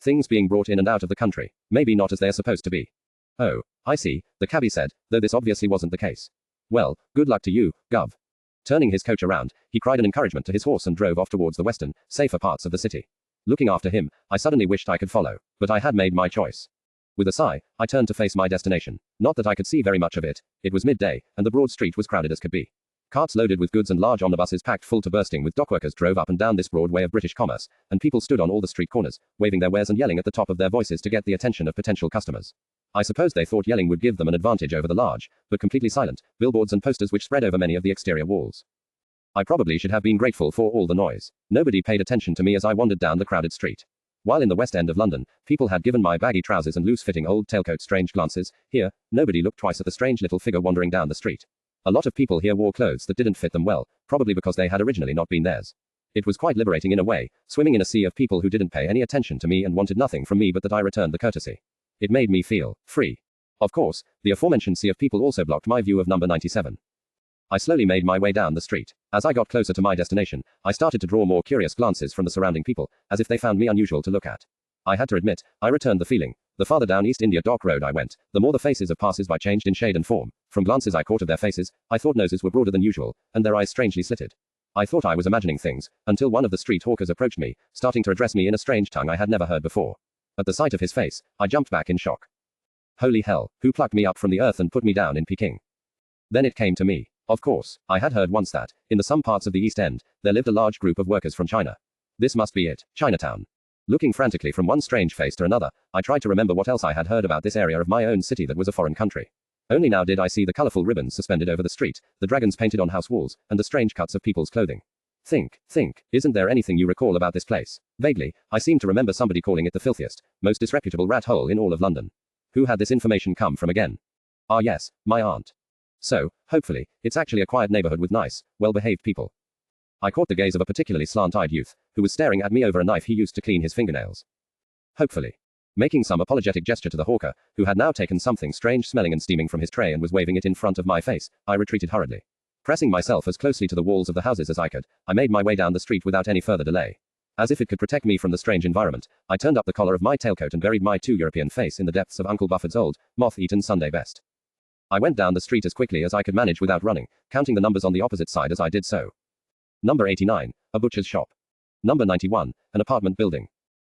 Things being brought in and out of the country. Maybe not as they are supposed to be. Oh, I see, the cabbie said, though this obviously wasn't the case. Well, good luck to you, Gov. Turning his coach around, he cried an encouragement to his horse and drove off towards the western, safer parts of the city. Looking after him, I suddenly wished I could follow, but I had made my choice. With a sigh, I turned to face my destination. Not that I could see very much of it. It was midday, and the broad street was crowded as could be. Carts loaded with goods and large omnibuses packed full to bursting with dockworkers drove up and down this broad way of British commerce, and people stood on all the street corners, waving their wares and yelling at the top of their voices to get the attention of potential customers. I suppose they thought yelling would give them an advantage over the large, but completely silent, billboards and posters which spread over many of the exterior walls. I probably should have been grateful for all the noise. Nobody paid attention to me as I wandered down the crowded street. While in the West End of London, people had given my baggy trousers and loose-fitting old tailcoat strange glances, here, nobody looked twice at the strange little figure wandering down the street. A lot of people here wore clothes that didn't fit them well, probably because they had originally not been theirs. It was quite liberating in a way, swimming in a sea of people who didn't pay any attention to me and wanted nothing from me but that I returned the courtesy. It made me feel free. Of course, the aforementioned sea of people also blocked my view of number 97. I slowly made my way down the street. As I got closer to my destination, I started to draw more curious glances from the surrounding people, as if they found me unusual to look at. I had to admit, I returned the feeling. The farther down East India Dock Road I went, the more the faces of passers-by changed in shade and form. From glances I caught of their faces, I thought noses were broader than usual, and their eyes strangely slitted. I thought I was imagining things, until one of the street hawkers approached me, starting to address me in a strange tongue I had never heard before. At the sight of his face, I jumped back in shock. Holy hell, who plucked me up from the earth and put me down in Peking? Then it came to me. Of course, I had heard once that, in the some parts of the East End, there lived a large group of workers from China. This must be it, Chinatown. Looking frantically from one strange face to another, I tried to remember what else I had heard about this area of my own city that was a foreign country. Only now did I see the colorful ribbons suspended over the street, the dragons painted on house walls, and the strange cuts of people's clothing. Think, isn't there anything you recall about this place? Vaguely, I seem to remember somebody calling it the filthiest, most disreputable rat hole in all of London. Who had this information come from again? Ah yes, my aunt. So, hopefully, it's actually a quiet neighborhood with nice, well-behaved people. I caught the gaze of a particularly slant-eyed youth, who was staring at me over a knife he used to clean his fingernails. Hopefully. Making some apologetic gesture to the hawker, who had now taken something strange smelling and steaming from his tray and was waving it in front of my face, I retreated hurriedly. Pressing myself as closely to the walls of the houses as I could, I made my way down the street without any further delay. As if it could protect me from the strange environment, I turned up the collar of my tailcoat and buried my too European face in the depths of Uncle Bufford's old, moth-eaten Sunday best. I went down the street as quickly as I could manage without running, counting the numbers on the opposite side as I did so. Number 89, a butcher's shop. Number 91, an apartment building.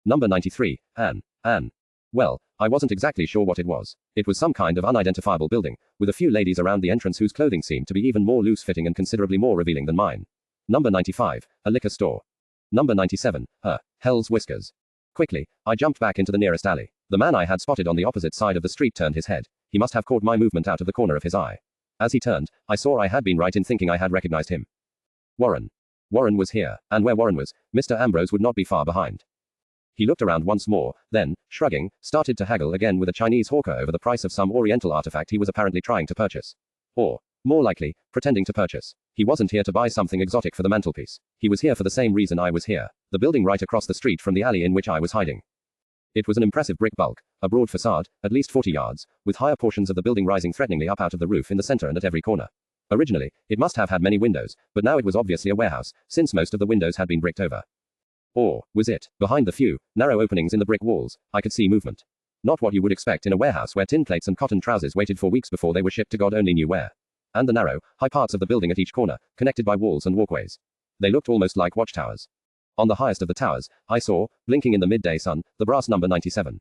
Number 93, an. Well, I wasn't exactly sure what it was. It was some kind of unidentifiable building, with a few ladies around the entrance whose clothing seemed to be even more loose-fitting and considerably more revealing than mine. Number 95, a liquor store. Number 97, hell's whiskers. Quickly, I jumped back into the nearest alley. The man I had spotted on the opposite side of the street turned his head. He must have caught my movement out of the corner of his eye. As he turned, I saw I had been right in thinking I had recognized him. Warren. Warren was here, and where Warren was, Mr. Ambrose would not be far behind. He looked around once more, then, shrugging, started to haggle again with a Chinese hawker over the price of some oriental artifact he was apparently trying to purchase. Or, more likely, pretending to purchase. He wasn't here to buy something exotic for the mantelpiece. He was here for the same reason I was here. The building right across the street from the alley in which I was hiding. It was an impressive brick bulk, a broad facade, at least 40 yards, with higher portions of the building rising threateningly up out of the roof in the center and at every corner. Originally, it must have had many windows, but now it was obviously a warehouse, since most of the windows had been bricked over. Or, was it? Behind the few, narrow openings in the brick walls, I could see movement. Not what you would expect in a warehouse where tin plates and cotton trousers waited for weeks before they were shipped to God only knew where. And the narrow, high parts of the building at each corner, connected by walls and walkways. They looked almost like watchtowers. On the highest of the towers, I saw, blinking in the midday sun, the brass number 97.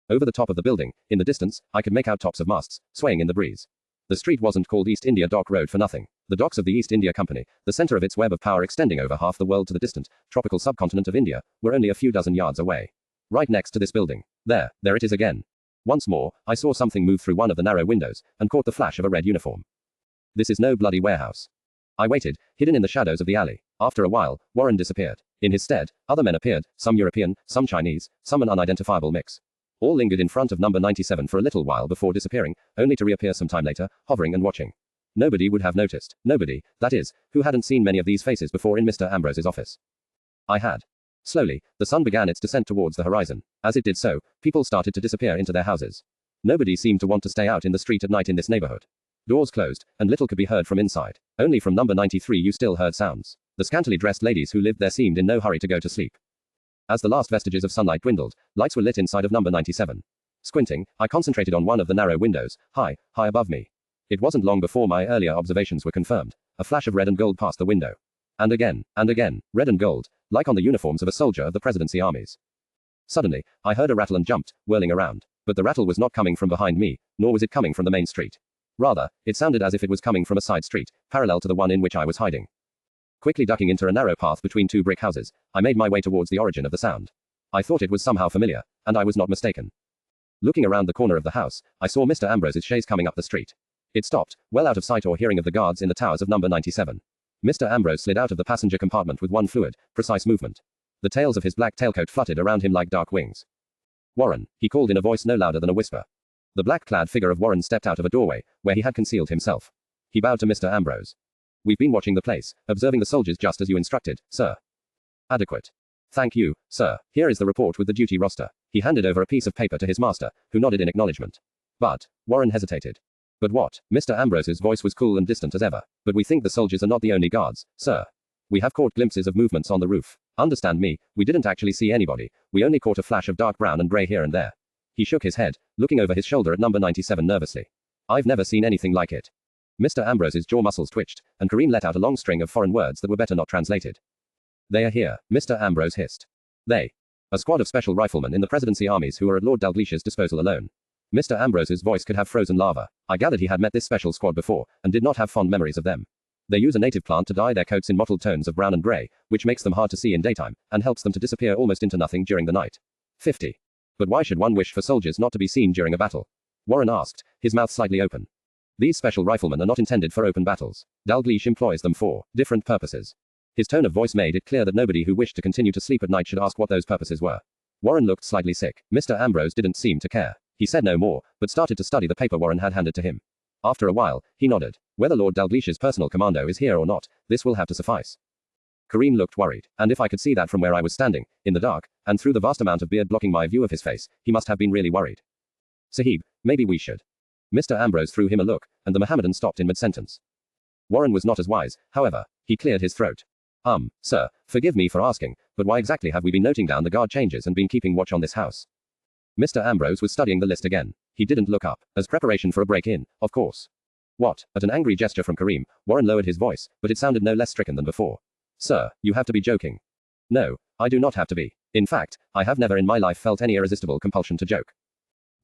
Over the top of the building, in the distance, I could make out tops of masts, swaying in the breeze. The street wasn't called East India Dock Road for nothing. The docks of the East India Company, the center of its web of power extending over half the world to the distant, tropical subcontinent of India, were only a few dozen yards away. Right next to this building. There it is again. Once more, I saw something move through one of the narrow windows, and caught the flash of a red uniform. This is no bloody warehouse. I waited, hidden in the shadows of the alley. After a while, Warren disappeared. In his stead, other men appeared, some European, some Chinese, some an unidentifiable mix. All lingered in front of number 97 for a little while before disappearing, only to reappear some time later, hovering and watching. Nobody would have noticed. Nobody, that is, who hadn't seen many of these faces before in Mr. Ambrose's office. I had. Slowly, the sun began its descent towards the horizon. As it did so, people started to disappear into their houses. Nobody seemed to want to stay out in the street at night in this neighborhood. Doors closed, and little could be heard from inside. Only from number 93 you still heard sounds. The scantily dressed ladies who lived there seemed in no hurry to go to sleep. As the last vestiges of sunlight dwindled, lights were lit inside of number 97. Squinting, I concentrated on one of the narrow windows, high above me. It wasn't long before my earlier observations were confirmed. A flash of red and gold passed the window. And again, red and gold, like on the uniforms of a soldier of the presidency armies. Suddenly, I heard a rattle and jumped, whirling around. But the rattle was not coming from behind me, nor was it coming from the main street. Rather, it sounded as if it was coming from a side street, parallel to the one in which I was hiding. Quickly ducking into a narrow path between two brick houses, I made my way towards the origin of the sound. I thought it was somehow familiar, and I was not mistaken. Looking around the corner of the house, I saw Mr. Ambrose's chaise coming up the street. It stopped, well out of sight or hearing of the guards in the towers of number 97. Mr. Ambrose slid out of the passenger compartment with one fluid, precise movement. The tails of his black tailcoat fluttered around him like dark wings. Warren, he called in a voice no louder than a whisper. The black-clad figure of Warren stepped out of a doorway, where he had concealed himself. He bowed to Mr. Ambrose. We've been watching the place, observing the soldiers just as you instructed, sir. Adequate. Thank you, sir. Here is the report with the duty roster. He handed over a piece of paper to his master, who nodded in acknowledgement. But, Warren hesitated. But what? Mr. Ambrose's voice was cool and distant as ever. But we think the soldiers are not the only guards, sir. We have caught glimpses of movements on the roof. Understand me, we didn't actually see anybody. We only caught a flash of dark brown and grey here and there. He shook his head, looking over his shoulder at number 97 nervously. I've never seen anything like it. Mr. Ambrose's jaw muscles twitched, and Kareem let out a long string of foreign words that were better not translated. They are here, Mr. Ambrose hissed. They. A squad of special riflemen in the presidency armies who are at Lord Dalglish's disposal alone. Mr. Ambrose's voice could have frozen lava. I gathered he had met this special squad before, and did not have fond memories of them. They use a native plant to dye their coats in mottled tones of brown and grey, which makes them hard to see in daytime, and helps them to disappear almost into nothing during the night. 50. But why should one wish for soldiers not to be seen during a battle? Warren asked, his mouth slightly open. These special riflemen are not intended for open battles. Dalglish employs them for different purposes. His tone of voice made it clear that nobody who wished to continue to sleep at night should ask what those purposes were. Warren looked slightly sick. Mr. Ambrose didn't seem to care. He said no more, but started to study the paper Warren had handed to him. After a while, he nodded. Whether Lord Dalglish's personal commando is here or not, this will have to suffice. Kareem looked worried, and if I could see that from where I was standing, in the dark, and through the vast amount of beard blocking my view of his face, he must have been really worried. Sahib, maybe we should. Mr. Ambrose threw him a look, and the Mohammedan stopped in mid-sentence. Warren was not as wise, however. He cleared his throat. Sir, forgive me for asking, but why exactly have we been noting down the guard changes and been keeping watch on this house? Mr. Ambrose was studying the list again. He didn't look up, as preparation for a break-in, of course. What? At an angry gesture from Kareem, Warren lowered his voice, but it sounded no less stricken than before. Sir, you have to be joking. No, I do not have to be. In fact, I have never in my life felt any irresistible compulsion to joke.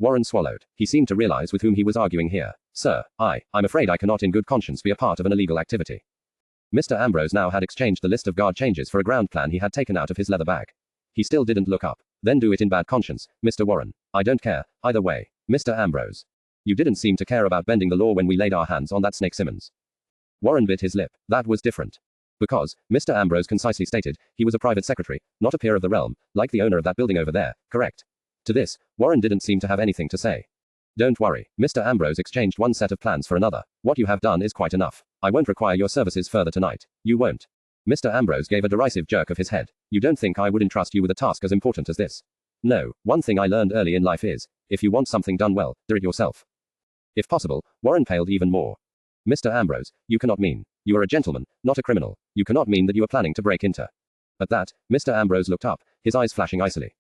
Warren swallowed. He seemed to realize with whom he was arguing here. Sir, I'm afraid I cannot in good conscience be a part of an illegal activity. Mr. Ambrose now had exchanged the list of guard changes for a ground plan he had taken out of his leather bag. He still didn't look up. Then do it in bad conscience, Mr. Warren. I don't care, either way. Mr. Ambrose. You didn't seem to care about bending the law when we laid our hands on that snake Simmons. Warren bit his lip. That was different. Because, Mr. Ambrose concisely stated, he was a private secretary, not a peer of the realm, like the owner of that building over there, correct? To this, Warren didn't seem to have anything to say. Don't worry, Mr. Ambrose exchanged one set of plans for another. What you have done is quite enough. I won't require your services further tonight. You won't. Mr. Ambrose gave a derisive jerk of his head. You don't think I would entrust you with a task as important as this? No, one thing I learned early in life is, if you want something done well, do it yourself. If possible, Warren paled even more. Mr. Ambrose, you cannot mean. You are a gentleman, not a criminal. You cannot mean that you are planning to break into. At that, Mr. Ambrose looked up, his eyes flashing icily.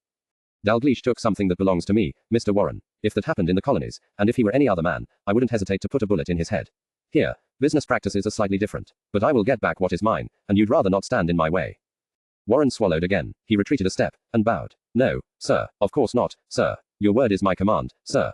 Dalglish took something that belongs to me, Mr. Warren. If that happened in the colonies, and if he were any other man, I wouldn't hesitate to put a bullet in his head. Here, business practices are slightly different. But I will get back what is mine, and you'd rather not stand in my way. Warren swallowed again. He retreated a step, and bowed. No, sir, of course not, sir. Your word is my command, sir.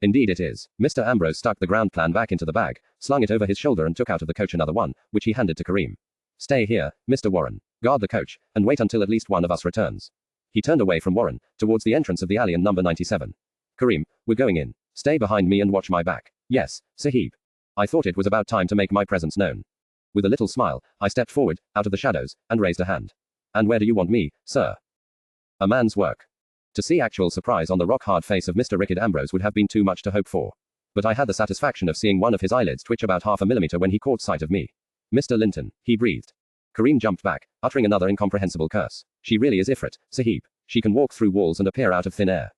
Indeed it is. Mr. Ambrose stuck the ground plan back into the bag, slung it over his shoulder and took out of the coach another one, which he handed to Kareem. Stay here, Mr. Warren. Guard the coach, and wait until at least one of us returns. He turned away from Warren, towards the entrance of the alley in number 97. Kareem, we're going in. Stay behind me and watch my back. Yes, Sahib. I thought it was about time to make my presence known. With a little smile, I stepped forward, out of the shadows, and raised a hand. And where do you want me, sir? A man's work. To see actual surprise on the rock-hard face of Mr. Rickard Ambrose would have been too much to hope for. But I had the satisfaction of seeing one of his eyelids twitch about half a millimeter when he caught sight of me. Mr. Linton, he breathed. Kareem jumped back, uttering another incomprehensible curse. She really is Ifrit, Sahib. She can walk through walls and appear out of thin air.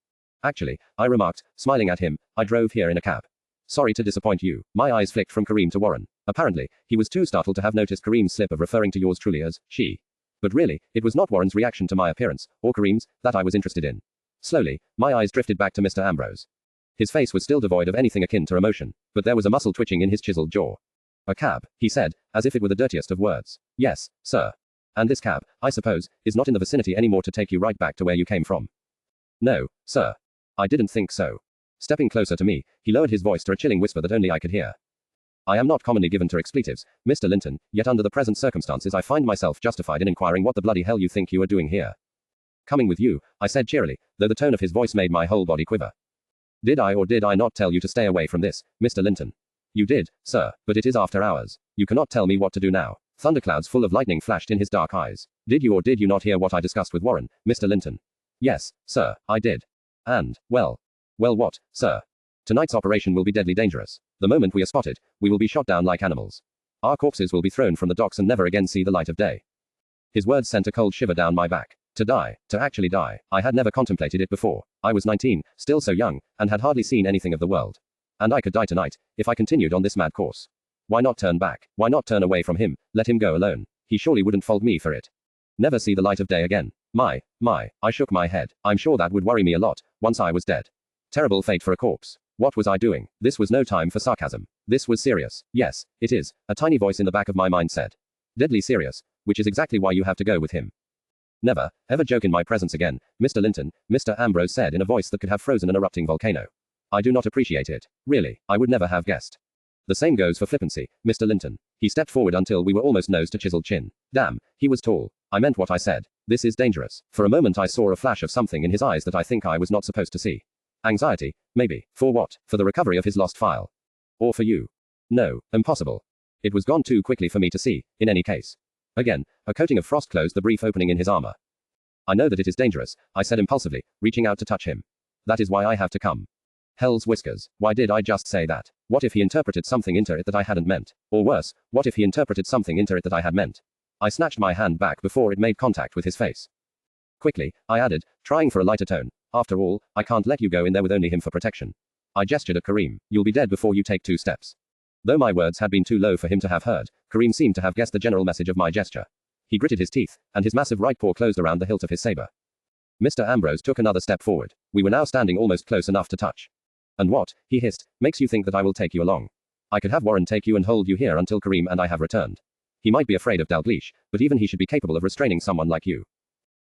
Actually, I remarked, smiling at him, I drove here in a cab. Sorry to disappoint you. My eyes flicked from Kareem to Warren. Apparently, he was too startled to have noticed Kareem's slip of referring to yours truly as she. But really, it was not Warren's reaction to my appearance, or Kareem's, that I was interested in. Slowly, my eyes drifted back to Mr. Ambrose. His face was still devoid of anything akin to emotion, but there was a muscle twitching in his chiseled jaw. A cab, he said, as if it were the dirtiest of words. Yes, sir. And this cab, I suppose, is not in the vicinity anymore to take you right back to where you came from. No, sir. I didn't think so. Stepping closer to me, he lowered his voice to a chilling whisper that only I could hear. I am not commonly given to expletives, Mr. Linton, yet under the present circumstances I find myself justified in inquiring what the bloody hell you think you are doing here. Coming with you, I said cheerily, though the tone of his voice made my whole body quiver. Did I or did I not tell you to stay away from this, Mr. Linton? You did, sir, but it is after hours. You cannot tell me what to do now. Thunderclouds full of lightning flashed in his dark eyes. Did you or did you not hear what I discussed with Warren, Mr. Linton? Yes, sir, I did. And, well, what, sir? Tonight's operation will be deadly dangerous. The moment we are spotted, we will be shot down like animals. Our corpses will be thrown from the docks and never again see the light of day. His words sent a cold shiver down my back. To die, to actually die. I had never contemplated it before. I was 19, still so young, and had hardly seen anything of the world. And I could die tonight, if I continued on this mad course. Why not turn back? Why not turn away from him, let him go alone? He surely wouldn't fault me for it. Never see the light of day again. My, I shook my head. I'm sure that would worry me a lot, once I was dead. Terrible fate for a corpse. What was I doing? This was no time for sarcasm. This was serious. Yes, it is, a tiny voice in the back of my mind said. Deadly serious, which is exactly why you have to go with him. Never, ever joke in my presence again, Mr. Linton, Mr. Ambrose said in a voice that could have frozen an erupting volcano. I do not appreciate it. Really, I would never have guessed. The same goes for flippancy, Mr. Linton. He stepped forward until we were almost nose to chiseled chin. Damn, he was tall. I meant what I said. This is dangerous. For a moment I saw a flash of something in his eyes that I think I was not supposed to see. Anxiety, maybe. For what? For the recovery of his lost file. Or for you? No, impossible. It was gone too quickly for me to see, in any case. Again, a coating of frost closed the brief opening in his armor. I know that it is dangerous, I said impulsively, reaching out to touch him. That is why I have to come. Hell's whiskers, why did I just say that? What if he interpreted something into it that I hadn't meant? Or worse, what if he interpreted something into it that I had meant? I snatched my hand back before it made contact with his face. Quickly, I added, trying for a lighter tone. After all, I can't let you go in there with only him for protection. I gestured at Kareem. You'll be dead before you take 2 steps. Though my words had been too low for him to have heard, Kareem seemed to have guessed the general message of my gesture. He gritted his teeth, and his massive right paw closed around the hilt of his saber. Mr. Ambrose took another step forward. We were now standing almost close enough to touch. And what, he hissed, makes you think that I will take you along? I could have Warren take you and hold you here until Kareem and I have returned. He might be afraid of Dalgleish, but even he should be capable of restraining someone like you.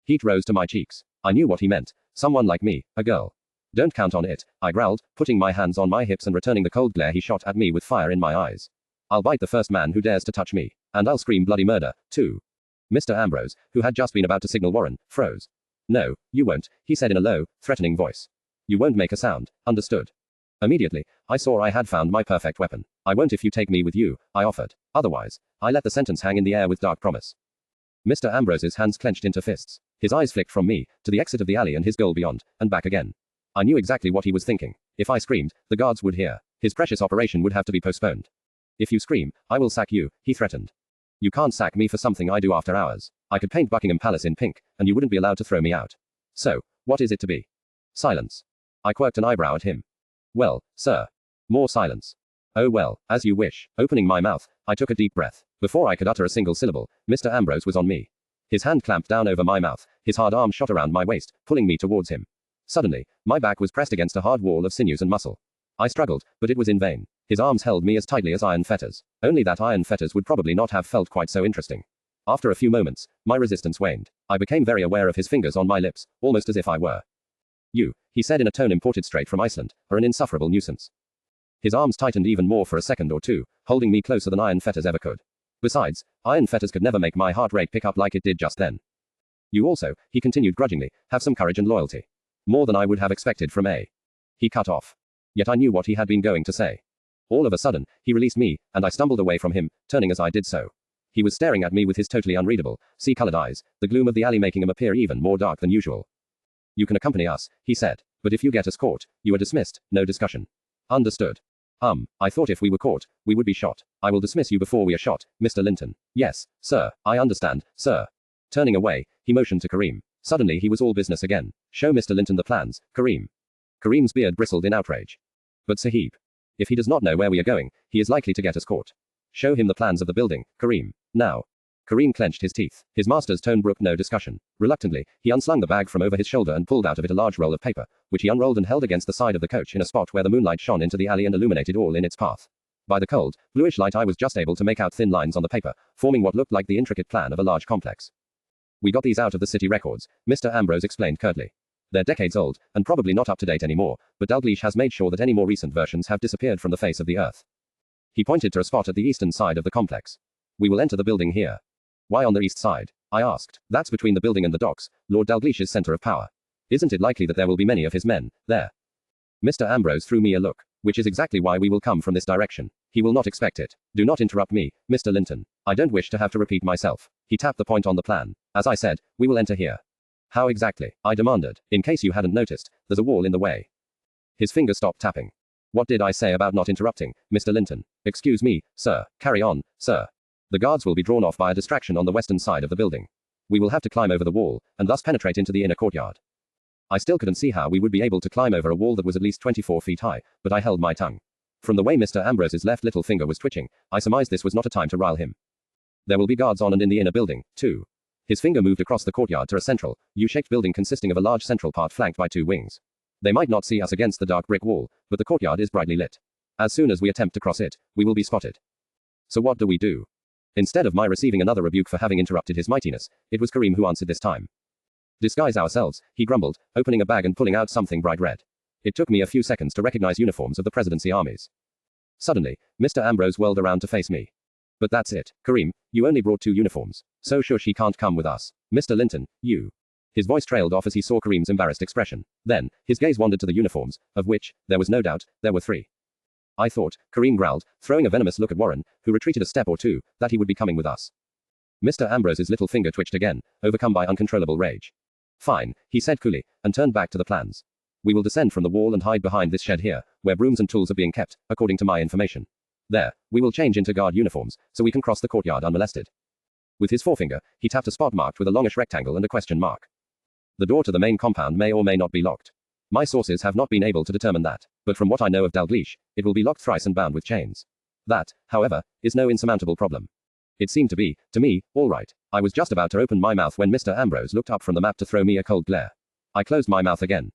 Heat rose to my cheeks. I knew what he meant. Someone like me, a girl. Don't count on it, I growled, putting my hands on my hips and returning the cold glare he shot at me with fire in my eyes. I'll bite the first man who dares to touch me. And I'll scream bloody murder, too. Mr. Ambrose, who had just been about to signal Warren, froze. No, you won't, he said in a low, threatening voice. You won't make a sound, understood? Immediately, I saw I had found my perfect weapon. I won't if you take me with you, I offered. Otherwise, I let the sentence hang in the air with dark promise. Mr. Ambrose's hands clenched into fists. His eyes flicked from me, to the exit of the alley and his goal beyond, and back again. I knew exactly what he was thinking. If I screamed, the guards would hear. His precious operation would have to be postponed. If you scream, I will sack you, he threatened. You can't sack me for something I do after hours. I could paint Buckingham Palace in pink, and you wouldn't be allowed to throw me out. So, what is it to be? Silence. I quirked an eyebrow at him. Well, sir. More silence. Oh well, as you wish. Opening my mouth, I took a deep breath. Before I could utter a single syllable, Mr. Ambrose was on me. His hand clamped down over my mouth, his hard arm shot around my waist, pulling me towards him. Suddenly, my back was pressed against a hard wall of sinews and muscle. I struggled, but it was in vain. His arms held me as tightly as iron fetters. Only that iron fetters would probably not have felt quite so interesting. After a few moments, my resistance waned. I became very aware of his fingers on my lips, almost as if I were. You, he said in a tone imported straight from Iceland, are an insufferable nuisance. His arms tightened even more for a second or two, holding me closer than iron fetters ever could. Besides, iron fetters could never make my heart rate pick up like it did just then. You also, he continued grudgingly, have some courage and loyalty. More than I would have expected from a. He cut off. Yet I knew what he had been going to say. All of a sudden, he released me, and I stumbled away from him, turning as I did so. He was staring at me with his totally unreadable, sea-colored eyes, the gloom of the alley making him appear even more dark than usual. You can accompany us, he said, but if you get us caught, you are dismissed, no discussion. Understood. I thought if we were caught, we would be shot. I will dismiss you before we are shot, Mr. Linton. Yes, sir, I understand, sir. Turning away, he motioned to Kareem. Suddenly he was all business again. Show Mr. Linton the plans, Kareem. Kareem's beard bristled in outrage. But Sahib. If he does not know where we are going, he is likely to get us caught. Show him the plans of the building, Kareem. Now. Kareem clenched his teeth. His master's tone brooked no discussion. Reluctantly, he unslung the bag from over his shoulder and pulled out of it a large roll of paper, which he unrolled and held against the side of the coach in a spot where the moonlight shone into the alley and illuminated all in its path. By the cold, bluish light I was just able to make out thin lines on the paper, forming what looked like the intricate plan of a large complex. We got these out of the city records, Mr. Ambrose explained curtly. They're decades old, and probably not up to date anymore, but Dalgleish has made sure that any more recent versions have disappeared from the face of the earth. He pointed to a spot at the eastern side of the complex. We will enter the building here. Why on the east side? I asked. That's between the building and the docks, Lord Dalgleish's center of power. Isn't it likely that there will be many of his men there? Mr. Ambrose threw me a look, which is exactly why we will come from this direction. He will not expect it. Do not interrupt me, Mr. Linton. I don't wish to have to repeat myself. He tapped the point on the plan. As I said, we will enter here. How exactly? I demanded. In case you hadn't noticed, there's a wall in the way. His finger stopped tapping. What did I say about not interrupting, Mr. Linton? Excuse me, sir. Carry on, sir. The guards will be drawn off by a distraction on the western side of the building. We will have to climb over the wall, and thus penetrate into the inner courtyard. I still couldn't see how we would be able to climb over a wall that was at least 24 feet high, but I held my tongue. From the way Mr. Ambrose's left little finger was twitching, I surmised this was not a time to rile him. There will be guards on and in the inner building, too. His finger moved across the courtyard to a central, U-shaped building consisting of a large central part flanked by 2 wings. They might not see us against the dark brick wall, but the courtyard is brightly lit. As soon as we attempt to cross it, we will be spotted. So what do we do? Instead of my receiving another rebuke for having interrupted his mightiness, it was Kareem who answered this time. Disguise ourselves, he grumbled, opening a bag and pulling out something bright red. It took me a few seconds to recognize uniforms of the presidency armies. Suddenly, Mr. Ambrose whirled around to face me. But that's it, Kareem, you only brought 2 uniforms. So shush, he can't come with us. Mr. Linton, you. His voice trailed off as he saw Kareem's embarrassed expression. Then, his gaze wandered to the uniforms, of which, there was no doubt, there were 3. I thought, Kareem growled, throwing a venomous look at Warren, who retreated a step or 2, that he would be coming with us. Mr. Ambrose's little finger twitched again, overcome by uncontrollable rage. Fine, he said coolly, and turned back to the plans. We will descend from the wall and hide behind this shed here, where brooms and tools are being kept, according to my information. There, we will change into guard uniforms, so we can cross the courtyard unmolested. With his forefinger, he tapped a spot marked with a longish rectangle and a question mark. The door to the main compound may or may not be locked. My sources have not been able to determine that, but from what I know of Dalgleish, it will be locked thrice and bound with chains. That, however, is no insurmountable problem. It seemed to be, to me, all right. I was just about to open my mouth when Mr. Ambrose looked up from the map to throw me a cold glare. I closed my mouth again.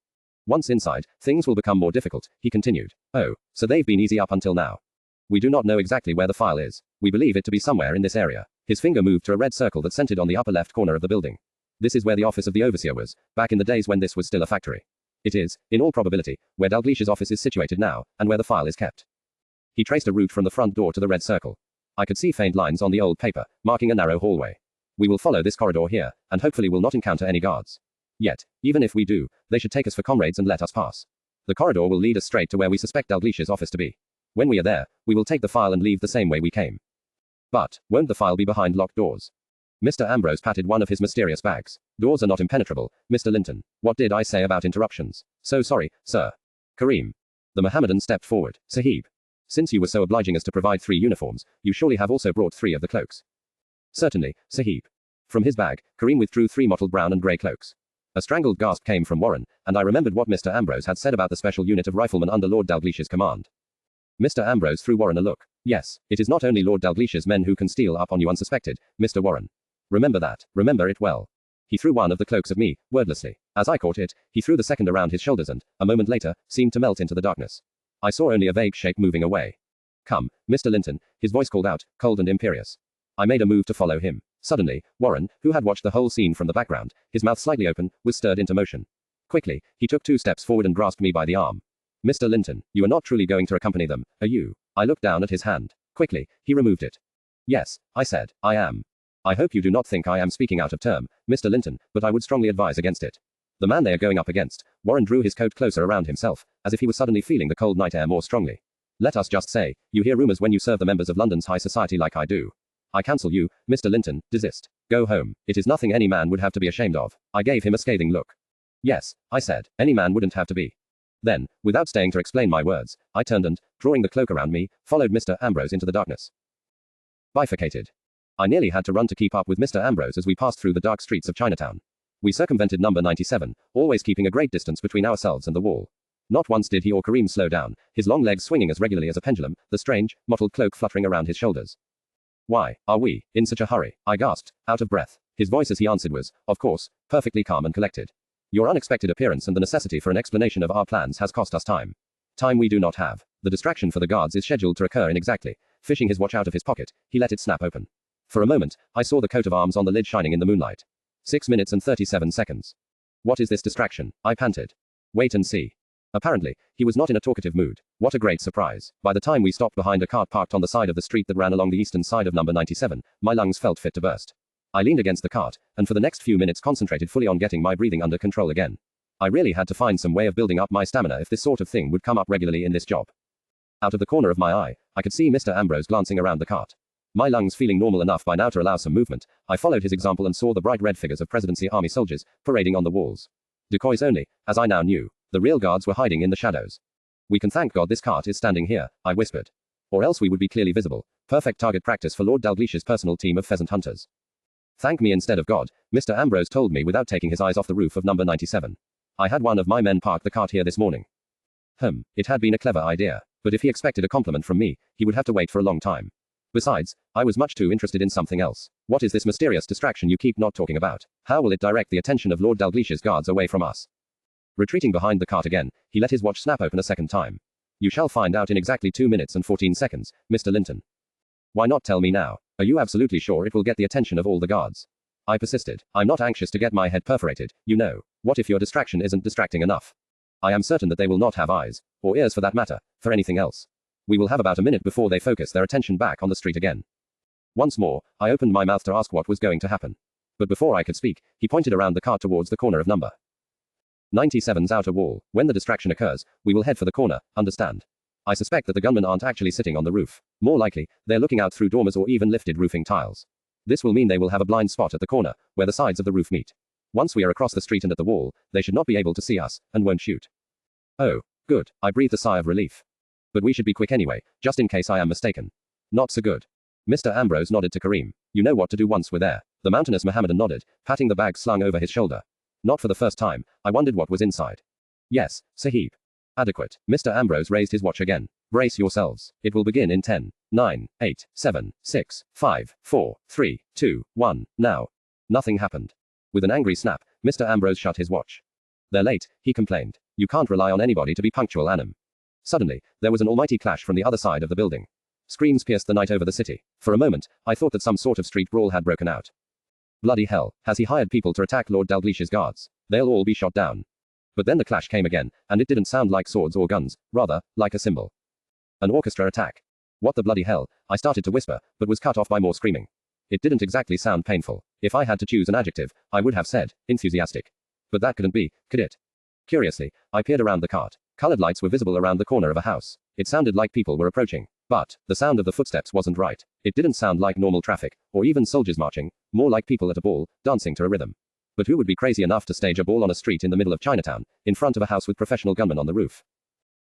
Once inside, things will become more difficult, he continued. Oh, so they've been easy up until now. We do not know exactly where the file is. We believe it to be somewhere in this area. His finger moved to a red circle that centered on the upper left corner of the building. This is where the office of the overseer was, back in the days when this was still a factory. It is, in all probability, where Dalgleish's office is situated now, and where the file is kept. He traced a route from the front door to the red circle. I could see faint lines on the old paper, marking a narrow hallway. We will follow this corridor here, and hopefully will not encounter any guards. Yet, even if we do, they should take us for comrades and let us pass. The corridor will lead us straight to where we suspect Dalgleish's office to be. When we are there, we will take the file and leave the same way we came. But, won't the file be behind locked doors? Mr. Ambrose patted one of his mysterious bags. Doors are not impenetrable, Mr. Linton. What did I say about interruptions? So sorry, sir. Kareem. The Mohammedan stepped forward. Sahib. Since you were so obliging as to provide 3 uniforms, you surely have also brought 3 of the cloaks. Certainly, Sahib. From his bag, Kareem withdrew 3 mottled brown and grey cloaks. A strangled gasp came from Warren, and I remembered what Mr. Ambrose had said about the special unit of riflemen under Lord Dalgleish's command. Mr. Ambrose threw Warren a look. Yes, it is not only Lord Dalgleish's men who can steal up on you unsuspected, Mr. Warren. Remember that, remember it well. He threw one of the cloaks at me, wordlessly. As I caught it, he threw the second around his shoulders and, a moment later, seemed to melt into the darkness. I saw only a vague shape moving away. Come, Mr. Linton, his voice called out, cold and imperious. I made a move to follow him. Suddenly, Warren, who had watched the whole scene from the background, his mouth slightly open, was stirred into motion. Quickly, he took 2 steps forward and grasped me by the arm. Mr. Linton, you are not truly going to accompany them, are you? I looked down at his hand. Quickly, he removed it. Yes, I said, I am. I hope you do not think I am speaking out of term, Mr. Linton, but I would strongly advise against it. The man they are going up against. Warren drew his coat closer around himself, as if he was suddenly feeling the cold night air more strongly. Let us just say, you hear rumors when you serve the members of London's high society like I do. I counsel you, Mr. Linton, desist. Go home. It is nothing any man would have to be ashamed of. I gave him a scathing look. Yes, I said, any man wouldn't have to be. Then, without staying to explain my words, I turned and, drawing the cloak around me, followed Mr. Ambrose into the darkness. Bifurcated. I nearly had to run to keep up with Mr. Ambrose as we passed through the dark streets of Chinatown. We circumvented number 97, always keeping a great distance between ourselves and the wall. Not once did he or Kareem slow down, his long legs swinging as regularly as a pendulum, the strange, mottled cloak fluttering around his shoulders. Why are we in such a hurry? I gasped, out of breath. His voice as he answered was, of course, perfectly calm and collected. Your unexpected appearance and the necessity for an explanation of our plans has cost us time. Time we do not have. The distraction for the guards is scheduled to occur in exactly. Fishing his watch out of his pocket, he let it snap open. For a moment, I saw the coat of arms on the lid shining in the moonlight. 6 minutes and 37 seconds. What is this distraction? I panted. Wait and see. Apparently, he was not in a talkative mood. What a great surprise. By the time we stopped behind a cart parked on the side of the street that ran along the eastern side of number 97, my lungs felt fit to burst. I leaned against the cart, and for the next few minutes concentrated fully on getting my breathing under control again. I really had to find some way of building up my stamina if this sort of thing would come up regularly in this job. Out of the corner of my eye, I could see Mr. Ambrose glancing around the cart. My lungs feeling normal enough by now to allow some movement, I followed his example and saw the bright red figures of Presidency Army soldiers, parading on the walls. Decoys only, as I now knew. The real guards were hiding in the shadows. We can thank God this cart is standing here, I whispered. Or else we would be clearly visible. Perfect target practice for Lord Dalglish's personal team of pheasant hunters. Thank me instead of God, Mr. Ambrose told me without taking his eyes off the roof of number 97. I had one of my men park the cart here this morning. It had been a clever idea, but if he expected a compliment from me, he would have to wait for a long time. Besides, I was much too interested in something else. What is this mysterious distraction you keep not talking about? How will it direct the attention of Lord Dalglish's guards away from us? Retreating behind the cart again, he let his watch snap open a second time. You shall find out in exactly 2 minutes and 14 seconds, Mr. Linton. Why not tell me now? Are you absolutely sure it will get the attention of all the guards? I persisted. I'm not anxious to get my head perforated, you know. What if your distraction isn't distracting enough? I am certain that they will not have eyes, or ears for that matter, for anything else. We will have about a minute before they focus their attention back on the street again. Once more, I opened my mouth to ask what was going to happen. But before I could speak, he pointed around the cart towards the corner of number 97's outer wall. When the distraction occurs, we will head for the corner, understand? I suspect that the gunmen aren't actually sitting on the roof. More likely, they're looking out through dormers or even lifted roofing tiles. This will mean they will have a blind spot at the corner, where the sides of the roof meet. Once we are across the street and at the wall, they should not be able to see us, and won't shoot. Oh, good. I breathed a sigh of relief. But we should be quick anyway, just in case I am mistaken. Not so good. Mr. Ambrose nodded to Kareem. You know what to do once we're there. The mountainous Mohammedan nodded, patting the bag slung over his shoulder. Not for the first time, I wondered what was inside. Yes, Sahib. Adequate. Mr. Ambrose raised his watch again. Brace yourselves. It will begin in 10, 9, 8, 7, 6, 5, 4, 3, 2, 1, now. Nothing happened. With an angry snap, Mr. Ambrose shut his watch. They're late, he complained. You can't rely on anybody to be punctual, Annam. Suddenly, there was an almighty clash from the other side of the building. Screams pierced the night over the city. For a moment, I thought that some sort of street brawl had broken out. Bloody hell, has he hired people to attack Lord Dalglish's guards? They'll all be shot down. But then the clash came again, and it didn't sound like swords or guns, rather, like a cymbal. An orchestra attack. What the bloody hell? I started to whisper, but was cut off by more screaming. It didn't exactly sound painful. If I had to choose an adjective, I would have said, enthusiastic. But that couldn't be, could it? Curiously, I peered around the cart. Colored lights were visible around the corner of a house. It sounded like people were approaching. But, the sound of the footsteps wasn't right. It didn't sound like normal traffic, or even soldiers marching, more like people at a ball, dancing to a rhythm. But who would be crazy enough to stage a ball on a street in the middle of Chinatown, in front of a house with professional gunmen on the roof?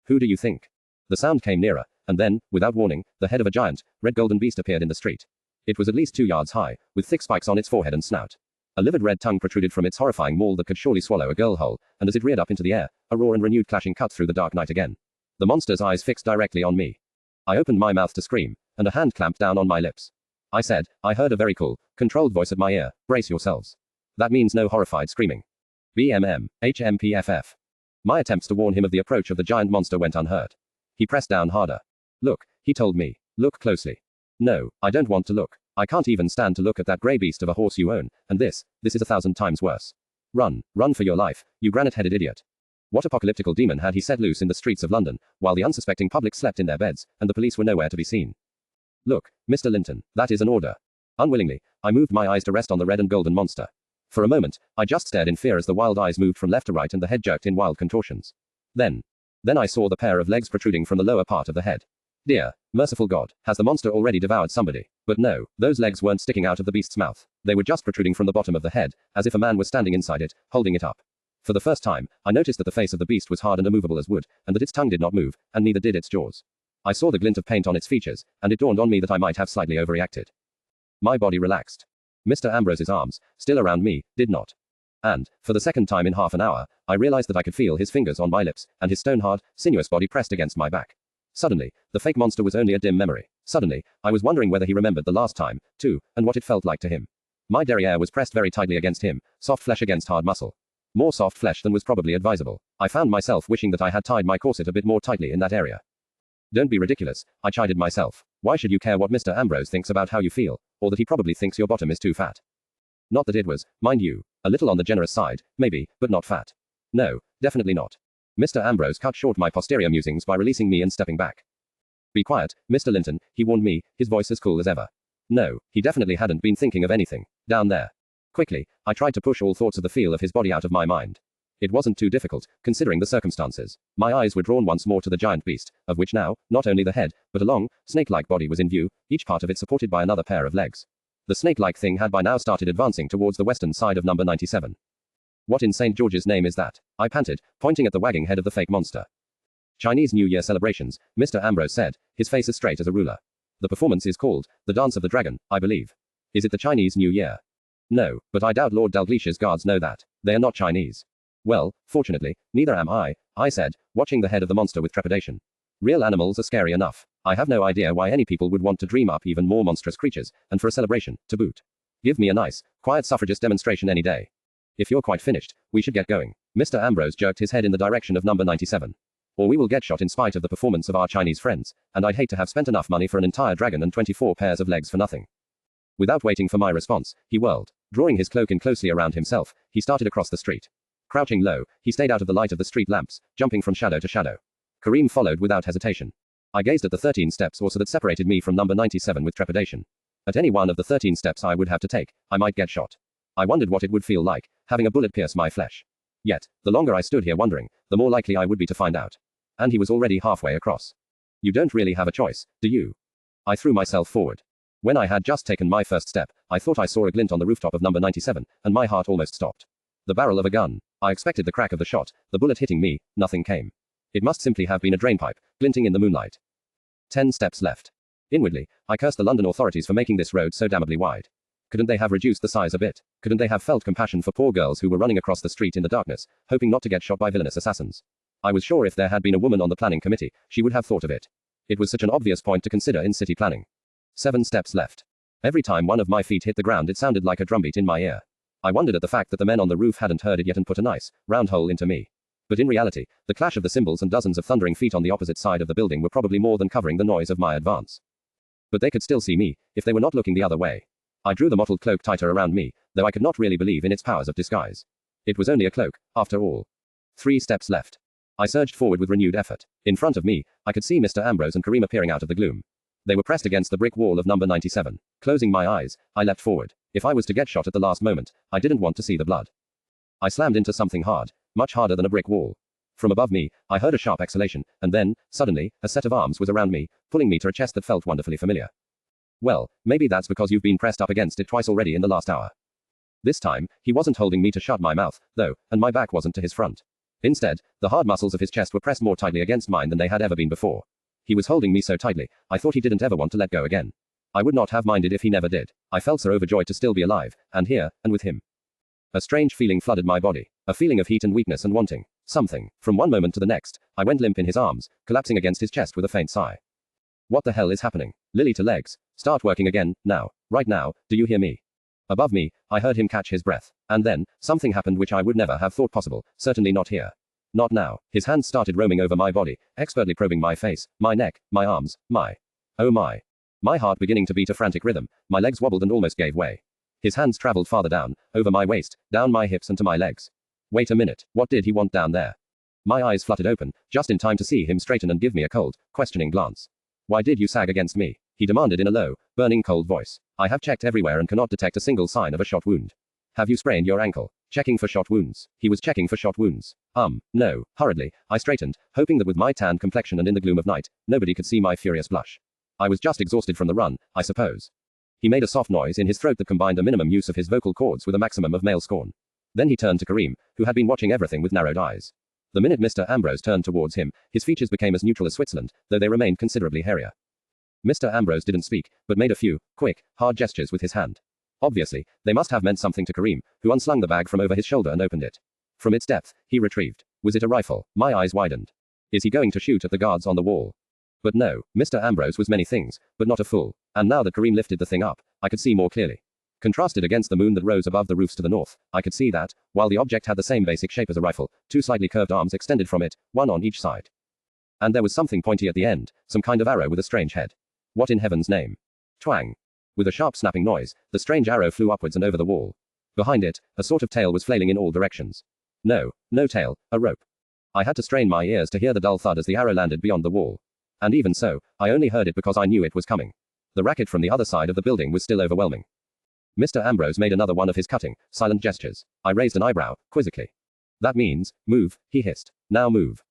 Who do you think? The sound came nearer, and then, without warning, the head of a giant, red golden beast appeared in the street. It was at least 2 yards high, with thick spikes on its forehead and snout. A livid red tongue protruded from its horrifying maw that could surely swallow a girl whole, and as it reared up into the air, a roar and renewed clashing cut through the dark night again. The monster's eyes fixed directly on me. I opened my mouth to scream, and a hand clamped down on my lips. I said, I heard a very cool, controlled voice at my ear, brace yourselves. That means no horrified screaming. BMM, HMPFF. My attempts to warn him of the approach of the giant monster went unheard. He pressed down harder. Look, he told me. Look closely. No, I don't want to look. I can't even stand to look at that grey beast of a horse you own, and this is 1,000 times worse. Run for your life, you granite-headed idiot. What apocalyptical demon had he set loose in the streets of London, while the unsuspecting public slept in their beds, and the police were nowhere to be seen? Look, Mr. Linton, that is an order. Unwillingly, I moved my eyes to rest on the red and golden monster. For a moment, I just stared in fear as the wild eyes moved from left to right and the head jerked in wild contortions. Then I saw the pair of legs protruding from the lower part of the head. Dear, merciful God, has the monster already devoured somebody? But no, those legs weren't sticking out of the beast's mouth. They were just protruding from the bottom of the head, as if a man was standing inside it, holding it up. For the first time, I noticed that the face of the beast was hard and immovable as wood, and that its tongue did not move, and neither did its jaws. I saw the glint of paint on its features, and it dawned on me that I might have slightly overreacted. My body relaxed. Mr. Ambrose's arms, still around me, did not. And, for the second time in half an hour, I realized that I could feel his fingers on my lips, and his stone-hard, sinuous body pressed against my back. Suddenly, the fake monster was only a dim memory. Suddenly, I was wondering whether he remembered the last time, too, and what it felt like to him. My derriere was pressed very tightly against him, soft flesh against hard muscle. More soft flesh than was probably advisable. I found myself wishing that I had tied my corset a bit more tightly in that area. Don't be ridiculous, I chided myself. Why should you care what Mr. Ambrose thinks about how you feel, or that he probably thinks your bottom is too fat? Not that it was, mind you, a little on the generous side, maybe, but not fat. No, definitely not. Mr. Ambrose cut short my posterior musings by releasing me and stepping back. Be quiet, Mr. Linton, he warned me, his voice as cool as ever. No, he definitely hadn't been thinking of anything, down there. Quickly, I tried to push all thoughts of the feel of his body out of my mind. It wasn't too difficult, considering the circumstances. My eyes were drawn once more to the giant beast, of which now, not only the head, but a long, snake-like body was in view, each part of it supported by another pair of legs. The snake-like thing had by now started advancing towards the western side of number 97. What in St. George's name is that? I panted, pointing at the wagging head of the fake monster. Chinese New Year celebrations, Mr. Ambrose said, his face as straight as a ruler. The performance is called the Dance of the Dragon, I believe. Is it the Chinese New Year? No, but I doubt Lord Dalglish's guards know that. They are not Chinese. Well, fortunately, neither am I said, watching the head of the monster with trepidation. Real animals are scary enough. I have no idea why any people would want to dream up even more monstrous creatures, and for a celebration, to boot. Give me a nice, quiet suffragist demonstration any day. If you're quite finished, we should get going. Mr. Ambrose jerked his head in the direction of number 97. Or we will get shot in spite of the performance of our Chinese friends, and I'd hate to have spent enough money for an entire dragon and 24 pairs of legs for nothing. Without waiting for my response, he whirled. Drawing his cloak in closely around himself, he started across the street. Crouching low, he stayed out of the light of the street lamps, jumping from shadow to shadow. Kareem followed without hesitation. I gazed at the 13 steps or so that separated me from number 97 with trepidation. At any one of the 13 steps I would have to take, I might get shot. I wondered what it would feel like, having a bullet pierce my flesh. Yet, the longer I stood here wondering, the more likely I would be to find out. And he was already halfway across. You don't really have a choice, do you? I threw myself forward. When I had just taken my first step, I thought I saw a glint on the rooftop of number 97, and my heart almost stopped. The barrel of a gun. I expected the crack of the shot, the bullet hitting me, nothing came. It must simply have been a drainpipe, glinting in the moonlight. 10 steps left. Inwardly, I cursed the London authorities for making this road so damnably wide. Couldn't they have reduced the size a bit? Couldn't they have felt compassion for poor girls who were running across the street in the darkness, hoping not to get shot by villainous assassins? I was sure if there had been a woman on the planning committee, she would have thought of it. It was such an obvious point to consider in city planning. 7 steps left. Every time one of my feet hit the ground it sounded like a drumbeat in my ear. I wondered at the fact that the men on the roof hadn't heard it yet and put a nice, round hole into me. But in reality, the clash of the cymbals and dozens of thundering feet on the opposite side of the building were probably more than covering the noise of my advance. But they could still see me, if they were not looking the other way. I drew the mottled cloak tighter around me, though I could not really believe in its powers of disguise. It was only a cloak, after all. 3 steps left. I surged forward with renewed effort. In front of me, I could see Mr. Ambrose and Kareem appearing out of the gloom. They were pressed against the brick wall of number 97. Closing my eyes, I leapt forward. If I was to get shot at the last moment, I didn't want to see the blood. I slammed into something hard, much harder than a brick wall. From above me, I heard a sharp exhalation, and then, suddenly, a set of arms was around me, pulling me to a chest that felt wonderfully familiar. Well, maybe that's because you've been pressed up against it twice already in the last hour. This time, he wasn't holding me to shut my mouth, though, and my back wasn't to his front. Instead, the hard muscles of his chest were pressed more tightly against mine than they had ever been before. He was holding me so tightly, I thought he didn't ever want to let go again. I would not have minded if he never did. I felt so overjoyed to still be alive, and here, and with him. A strange feeling flooded my body, a feeling of heat and weakness and wanting something. From one moment to the next, I went limp in his arms, collapsing against his chest with a faint sigh. What the hell is happening? Lily to legs. Start working again, now. Right now, do you hear me? Above me, I heard him catch his breath. And then, something happened which I would never have thought possible, certainly not here. Not now. His hands started roaming over my body, expertly probing my face, my neck, my arms, my. Oh my. My heart beginning to beat a frantic rhythm, my legs wobbled and almost gave way. His hands traveled farther down, over my waist, down my hips and to my legs. Wait a minute, what did he want down there? My eyes fluttered open, just in time to see him straighten and give me a cold, questioning glance. Why did you sag against me? He demanded in a low, burning cold voice. I have checked everywhere and cannot detect a single sign of a shot wound. Have you sprained your ankle? Checking for shot wounds. He was checking for shot wounds. No. Hurriedly, I straightened, hoping that with my tanned complexion and in the gloom of night, nobody could see my furious blush. I was just exhausted from the run, I suppose. He made a soft noise in his throat that combined a minimum use of his vocal cords with a maximum of male scorn. Then he turned to Kareem, who had been watching everything with narrowed eyes. The minute Mr. Ambrose turned towards him, his features became as neutral as Switzerland, though they remained considerably hairier. Mr. Ambrose didn't speak, but made a few, quick, hard gestures with his hand. Obviously, they must have meant something to Kareem, who unslung the bag from over his shoulder and opened it. From its depth, he retrieved. Was it a rifle? My eyes widened. Is he going to shoot at the guards on the wall? But no, Mr. Ambrose was many things, but not a fool. And now that Kareem lifted the thing up, I could see more clearly. Contrasted against the moon that rose above the roofs to the north, I could see that, while the object had the same basic shape as a rifle, two slightly curved arms extended from it, one on each side. And there was something pointy at the end, some kind of arrow with a strange head. What in heaven's name? Twang. With a sharp snapping noise, the strange arrow flew upwards and over the wall. Behind it, a sort of tail was flailing in all directions. No tail, a rope. I had to strain my ears to hear the dull thud as the arrow landed beyond the wall. And even so, I only heard it because I knew it was coming. The racket from the other side of the building was still overwhelming. Mr. Ambrose made another one of his cutting, silent gestures. I raised an eyebrow, quizzically. That means, move, he hissed. Now move.